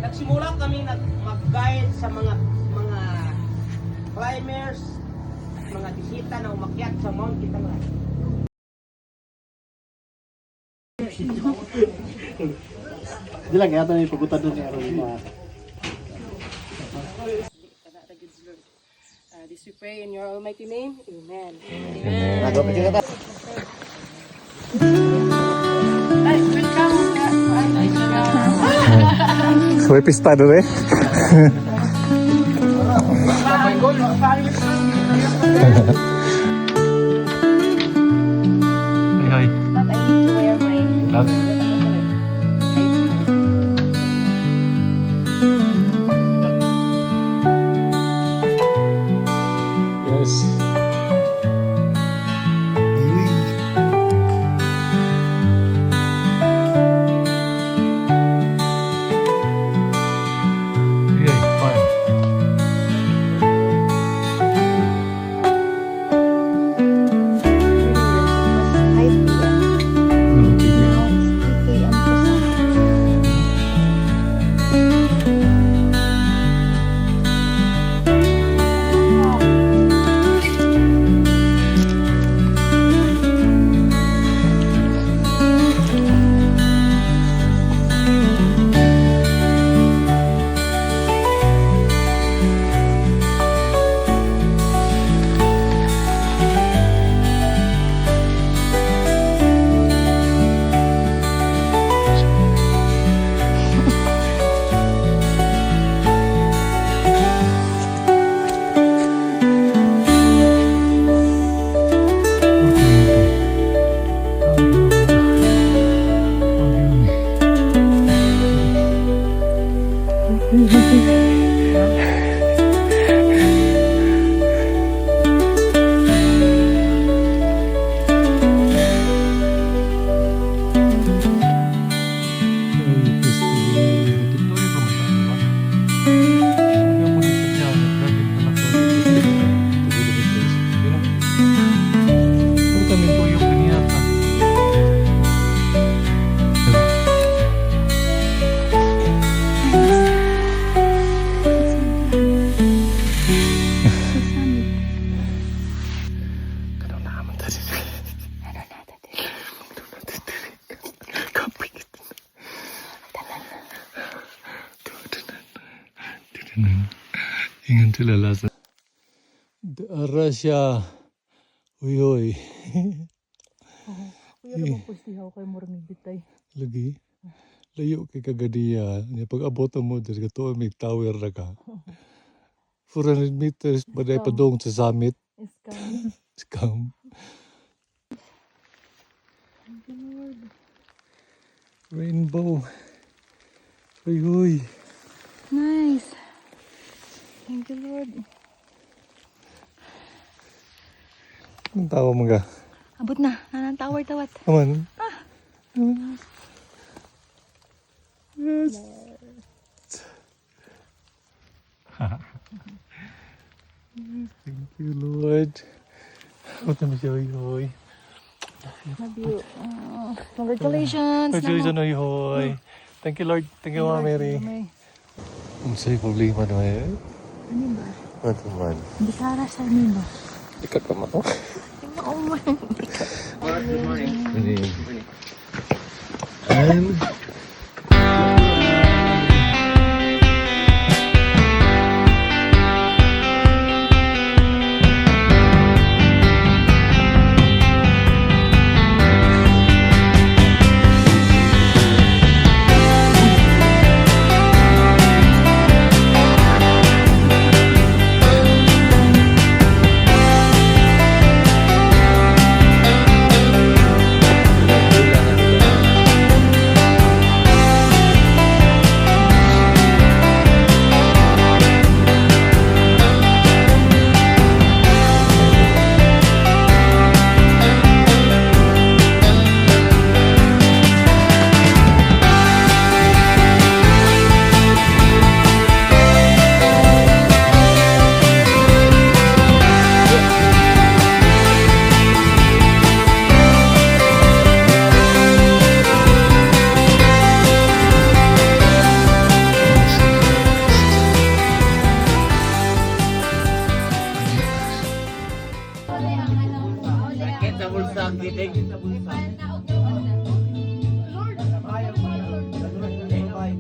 nagsimula kami mag-guide sa mga climbers, mga bisita na umakyat sa Mount Kitangan. Hindi lang, kaya ito na yung pagutan doon niya. This we pray in your almighty name. Amen. Nagapit ka na. May pista doon eh. Hi. But I need to wear my Love. Yes. Yeah, fine. Ingat sila lasa. Arasya. Uy, uy. Kuya naman po siya kay Mormig bitay. Lagi. Layo kay kagadiya. Pag abot mo, dito ka may tower na ka. 400 meters, baday pa doon sa summit. Is coming. Scam. Thank you, Lord. Rainbow. Uy, uy. Nice. Thank you, Lord. Anong tawa mo ka? Abot na. Nanang tower tawat. Aman. Yes. Thank you, Lord. What am I showing you? Love you. Congratulations. Congratulations, Oy Hoy. Thank you, Lord. Thank you, Mama Mary. Ang sa'yo problema na eh. Ano ba? Ano man? Hindi ka ara sa amin ba? Ikat ka mo. Oo man. Good morning. And sa bulsa ang giting.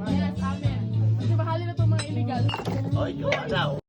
Yes, amen. Kasi bahali na itong mga illegal. Oy, jowa daw.